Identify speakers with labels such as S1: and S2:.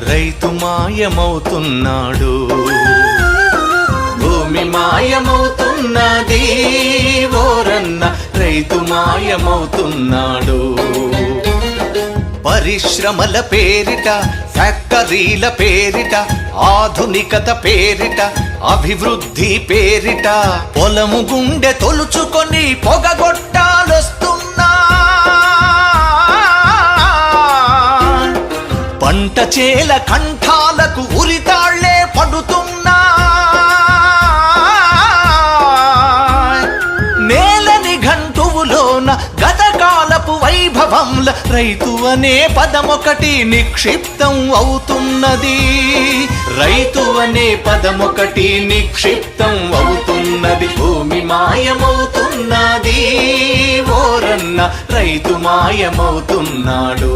S1: రైతు మాయమవుతున్నాడు. భూమి మాయమవుతున్నది ఓరన్న, రైతు మాయమవుతున్నాడు. పరిశ్రమల పేరిట, ఫ్యాక్టరీల పేరిట, ఆధునికత పేరిట, అభివృద్ధి పేరిట పొలము గుండె తొలుచుకొని పొగగొట్టాలొస్తున్నా. పంట చేల కంఠాలకు ఉరితాళ్లే పడుతున్నా. నేలని గంటువులోన గతకాలపు వైభవంల రైతు అనే పదమొకటి నిక్షిప్తం అవుతున్నది. రైతు అనే పదమొకటి నిక్షిప్తం అవుతున్నది. భూమి మాయమవుతున్నది ఓరన్న, రైతు మాయమవుతున్నాడు.